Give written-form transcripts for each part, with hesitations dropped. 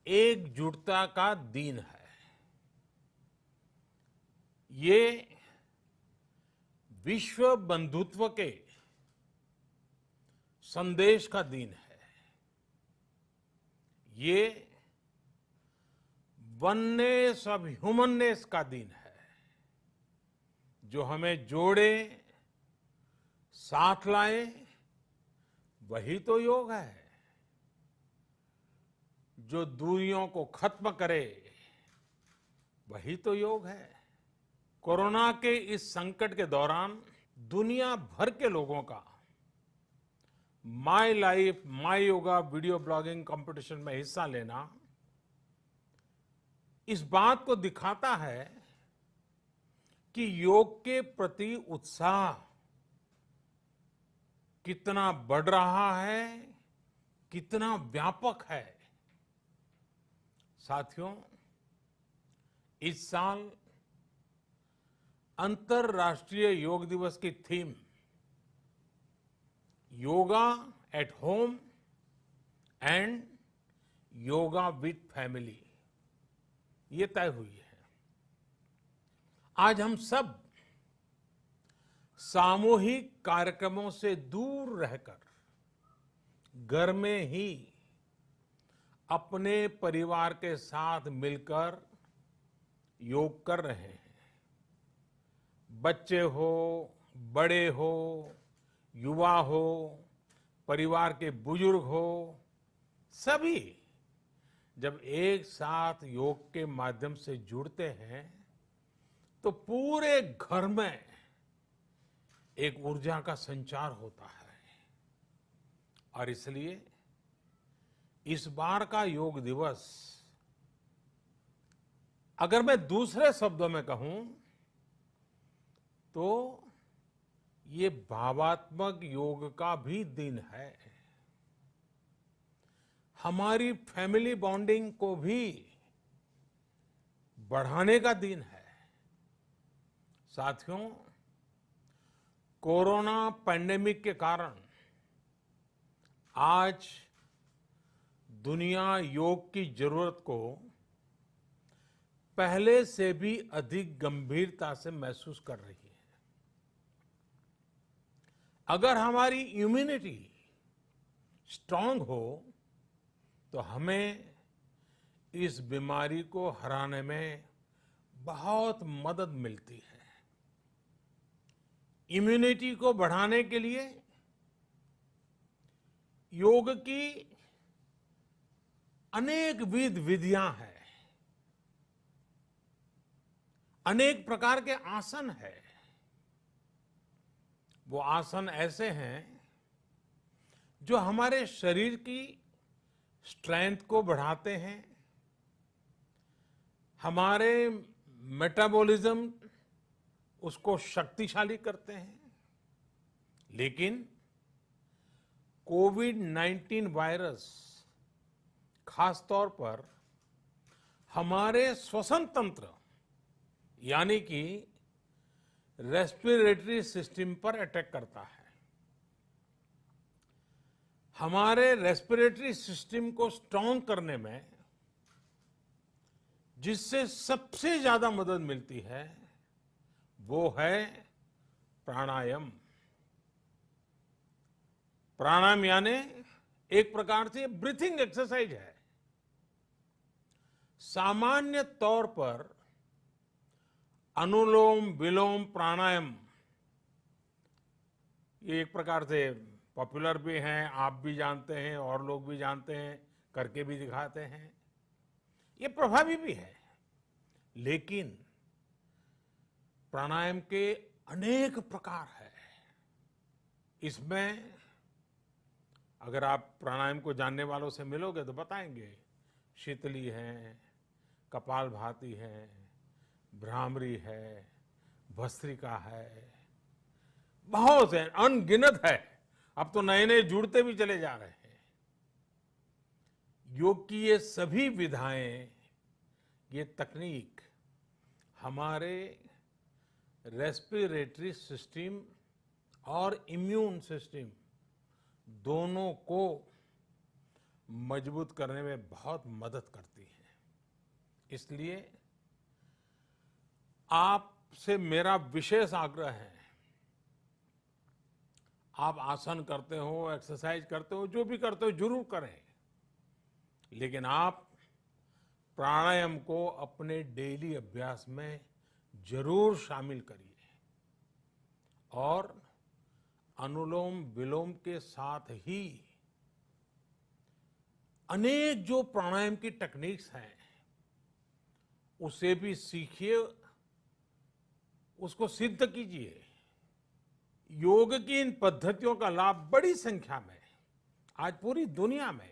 एकजुटता का दिन है। ये विश्व बंधुत्व के संदेश का दिन है। ये वननेस ऑफ ह्यूमननेस का दिन है, जो हमें जोड़े, साथ लाए, वही तो योग है। जो दूरियों को खत्म करे, वही तो योग है। कोरोना के इस संकट के दौरान दुनिया भर के लोगों का my life my yoga video blogging competition में हिस्सा लेना इस बात को दिखाता है कि योग के प्रति उत्साह कितना बढ़ रहा है, कितना व्यापक है। साथियों, इस साल अंतर्राष्ट्रीय योग दिवस की theme yoga at home and yoga with family ये तय हुई है। आज हम सब सामूहिक कार्यक्रमों से दूर रहकर घर में ही अपने परिवार के साथ मिलकर योग कर रहे हैं। बच्चे हो, बड़े हो, युवा हो, परिवार के बुजुर्ग हो, सभी जब एक साथ योग के माध्यम से जुड़ते हैं तो पूरे घर में एक ऊर्जा का संचार होता है। और इसलिए इस बार का योग दिवस, अगर मैं दूसरे शब्दों में कहूं तो ये भावात्मक योग का भी दिन है। हमारी फैमिली बॉन्डिंग को भी बढ़ाने का दिन है। साथियों, कोरोना पैंडेमिक के कारण आज दुनिया योग की जरूरत को पहले से भी अधिक गंभीरता से महसूस कर रही है। अगर हमारी इम्यूनिटी स्ट्रांग हो तो हमें इस बीमारी को हराने में बहुत मदद मिलती है। इम्यूनिटी को बढ़ाने के लिए योग की अनेक विधियां हैं, अनेक प्रकार के आसन हैं। वो आसन ऐसे हैं जो हमारे शरीर की स्ट्रेंथ को बढ़ाते हैं, हमारे मेटाबॉलिज्म उसको शक्तिशाली करते हैं। लेकिन कोविड-19 वायरस खासतौर पर हमारे श्वसन तंत्र यानी कि रेस्पिरेटरी सिस्टम पर अटैक करता है। हमारे रेस्पिरेटरी सिस्टम को स्ट्रांग करने में जिससे सबसे ज्यादा मदद मिलती है वो है प्राणायाम। प्राणायाम यानी एक प्रकार से ब्रीथिंग एक्सरसाइज है। सामान्य तौर पर अनुलोम विलोम प्राणायाम ये एक प्रकार से पॉपुलर भी हैं, आप भी जानते हैं और लोग भी जानते हैं, करके भी दिखाते हैं। ये प्रभावी भी है। लेकिन प्राणायाम के अनेक प्रकार हैं। इसमें अगर आप प्राणायाम को जानने वालों से मिलोगे तो बताएंगे शीतली है, कपालभाति है, भ्रामरी है, भस्त्रिका है, बहुत है, अनगिनत है। अब तो नए नए जुड़ते भी चले जा रहे हैं। योग की ये सभी विधाएं, ये तकनीक हमारे रेस्पिरेटरी सिस्टम और इम्यून सिस्टम दोनों को मजबूत करने में बहुत मदद करती है। इसलिए आपसे मेरा विशेष आग्रह है, आप आसन करते हो, एक्सरसाइज करते हो, जो भी करते हो जरूर करें, लेकिन आप प्राणायाम को अपने डेली अभ्यास में जरूर शामिल करिए और अनुलोम विलोम के साथ ही अनेक जो प्राणायाम की टेक्निक्स हैं उसे भी सीखिए, उसको सिद्ध कीजिए। योग की इन पद्धतियों का लाभ बड़ी संख्या में आज पूरी दुनिया में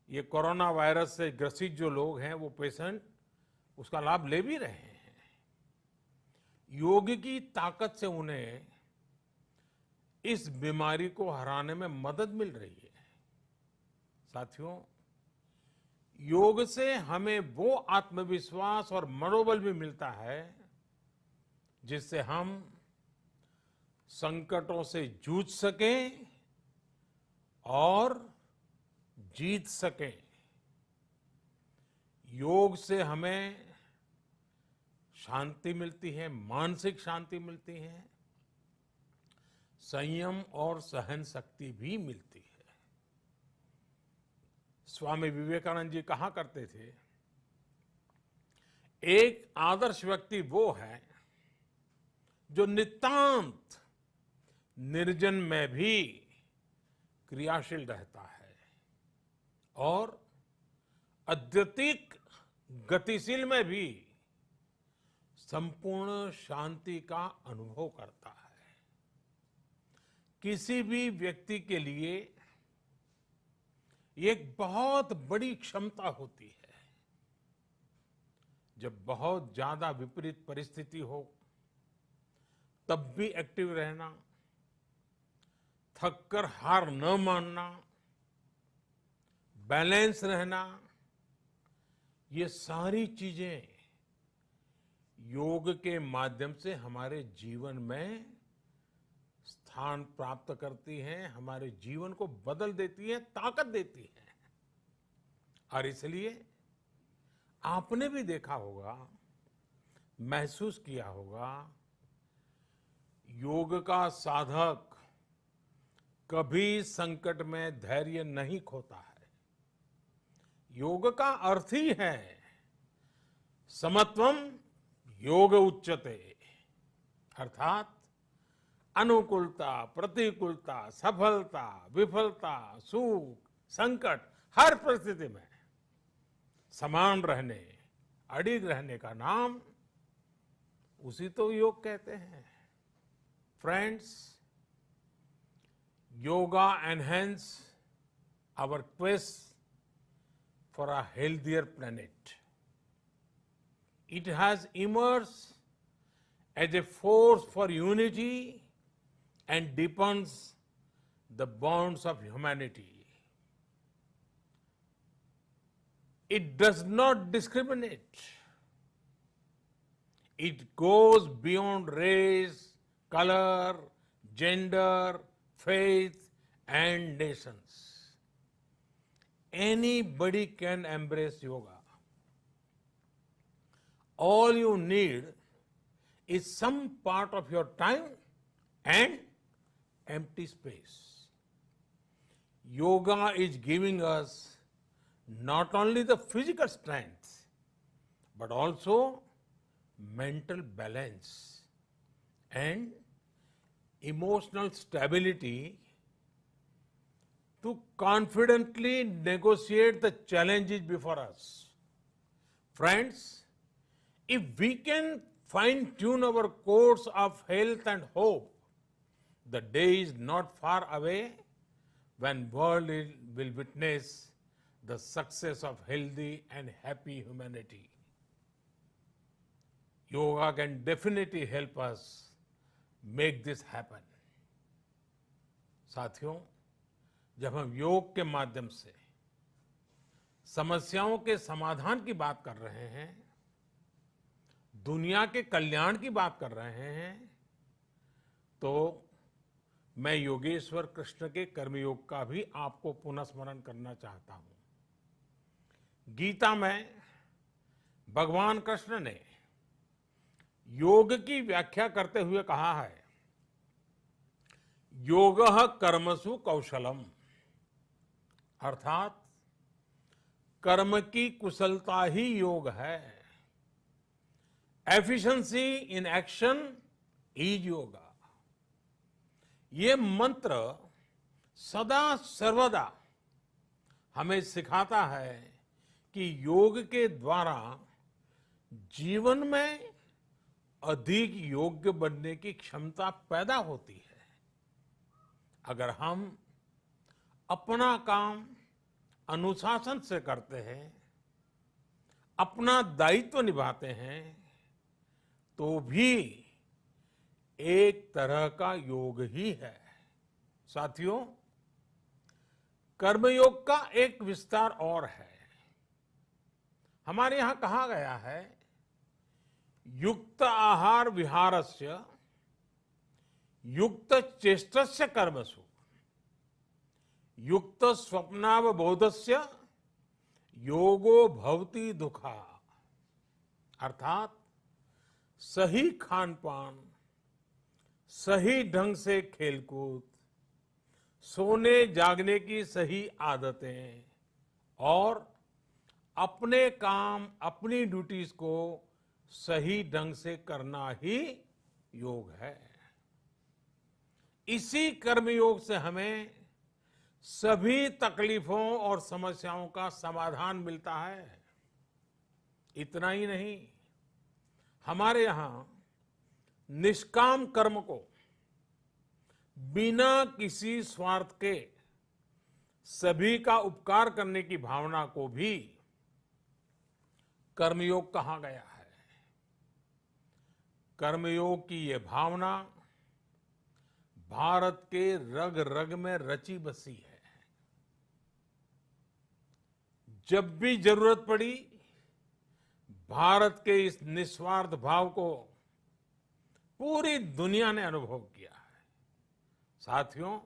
ये कोरोना वायरस से ग्रसित जो लोग हैं, वो पेशेंट उसका लाभ ले भी रहे हैं। योग की ताकत से उन्हें इस बीमारी को हराने में मदद मिल रही है। साथियों, योग से हमें वो आत्मविश्वास और मनोबल भी मिलता है जिससे हम संकटों से जूझ सकें और जीत सकें। योग से हमें शांति मिलती है, मानसिक शांति मिलती है, संयम और सहन शक्ति भी मिलती है। स्वामी विवेकानंद जी कहा करते थे, एक आदर्श व्यक्ति वो है जो नितांत निर्जन में भी क्रियाशील रहता है और अत्यधिक गतिशील में भी संपूर्ण शांति का अनुभव करता है। किसी भी व्यक्ति के लिए ये एक बहुत बड़ी क्षमता होती है, जब बहुत ज्यादा विपरीत परिस्थिति हो तब भी एक्टिव रहना, थककर हार न मानना, बैलेंस रहना, ये सारी चीजें योग के माध्यम से हमारे जीवन में स्थान प्राप्त करती हैं, हमारे जीवन को बदल देती हैं, ताकत देती हैं। और इसलिए आपने भी देखा होगा, महसूस किया होगा, योग का साधक कभी संकट में धैर्य नहीं खोता है। योग का अर्थ ही है समत्वम योग उच्यते, अर्थात अनुकूलता, प्रतिकूलता, सफलता, विफलता, सुख, संकट, हर परिस्थिति में समान रहने, अडिग रहने का नाम उसी तो योग कहते हैं। Friends, yoga enhance our quest for a healthier planet. It has emerged as a force for unity and deepens the bonds of humanity. It does not discriminate. It goes beyond race, color, gender, faith and nations. Anybody can embrace yoga. All you need is some part of your time and empty space. Yoga is giving us not only the physical strength but also mental balance and emotional stability to confidently negotiate the challenges before us. Friends, if we can fine-tune our course of health and hope, the day is not far away when world will witness the success of healthy and happy humanity. Yoga can definitely help us make this happen. साथियों, जब हम योग के माध्यम से समस्याओं के समाधान की बात कर रहे हैं, दुनिया के कल्याण की बात कर रहे हैं, तो मैं योगेश्वर कृष्ण के कर्मयोग का भी आपको पुनः स्मरण करना चाहता हूं। गीता में भगवान कृष्ण ने योग की व्याख्या करते हुए कहा है, योगः कर्मसु कौशलम, अर्थात कर्म की कुशलता ही योग है। Efficiency in action is yoga. ये मंत्र सदा सर्वदा हमें सिखाता है कि योग के द्वारा जीवन में अधिक योग्य बनने की क्षमता पैदा होती है। अगर हम अपना काम अनुशासन से करते हैं, अपना दायित्व निभाते हैं, तो भी एक तरह का योग ही है। साथियों, कर्मयोग का एक विस्तार और है। हमारे यहां कहा गया है, युक्त आहार विहारस्य युक्त चेष्टस्य कर्मसु युक्त स्वप्नावबोधस्य योगो भवति दुखा। अर्थात सही खान पान, सही ढंग से खेलकूद, सोने जागने की सही आदतें और अपने काम, अपनी ड्यूटीज को सही ढंग से करना ही योग है। इसी कर्मयोग से हमें सभी तकलीफों और समस्याओं का समाधान मिलता है। इतना ही नहीं, हमारे यहां निष्काम कर्म को बिना किसी स्वार्थ के सभी का उपकार करने की भावना को भी कर्मयोग कहा गया है। कर्मयोग की ये भावना भारत के रग रग में रची बसी है। जब भी जरूरत पड़ी, भारत के इस निस्वार्थ भाव को पूरी दुनिया ने अनुभव किया है। साथियों,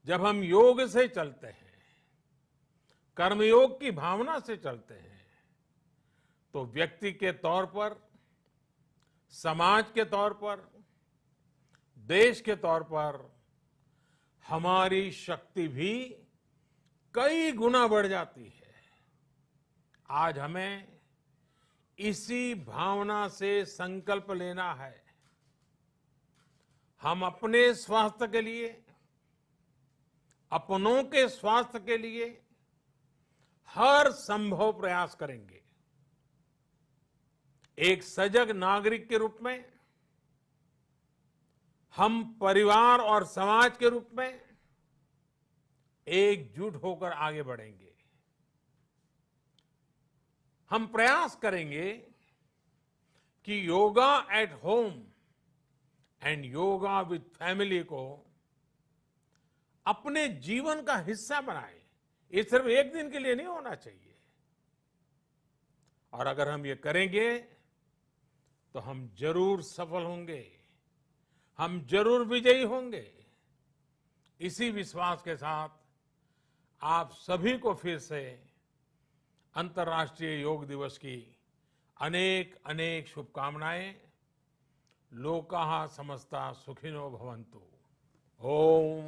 जब हम योग से चलते हैं, कर्मयोग की भावना से चलते हैं, तो व्यक्ति के तौर पर, समाज के तौर पर, देश के तौर पर हमारी शक्ति भी कई गुना बढ़ जाती है। आज हमें इसी भावना से संकल्प लेना है। हम अपने स्वास्थ्य के लिए, अपनों के स्वास्थ्य के लिए हर संभव प्रयास करेंगे। एक सजग नागरिक के रूप में हम परिवार और समाज के रूप में एकजुट होकर आगे बढ़ेंगे। हम प्रयास करेंगे कि yoga at home and yoga with family को अपने जीवन का हिस्सा बनाएं। ये सिर्फ एक दिन के लिए नहीं होना चाहिए। और अगर हम ये करेंगे तो हम जरूर सफल होंगे, हम जरूर विजयी होंगे। इसी विश्वास के साथ आप सभी को फिर से अंतर्राष्ट्रीय योग दिवस की अनेक अनेक शुभकामनाएं। लोकाः समस्ता सुखिनो भवन्तु। ओम।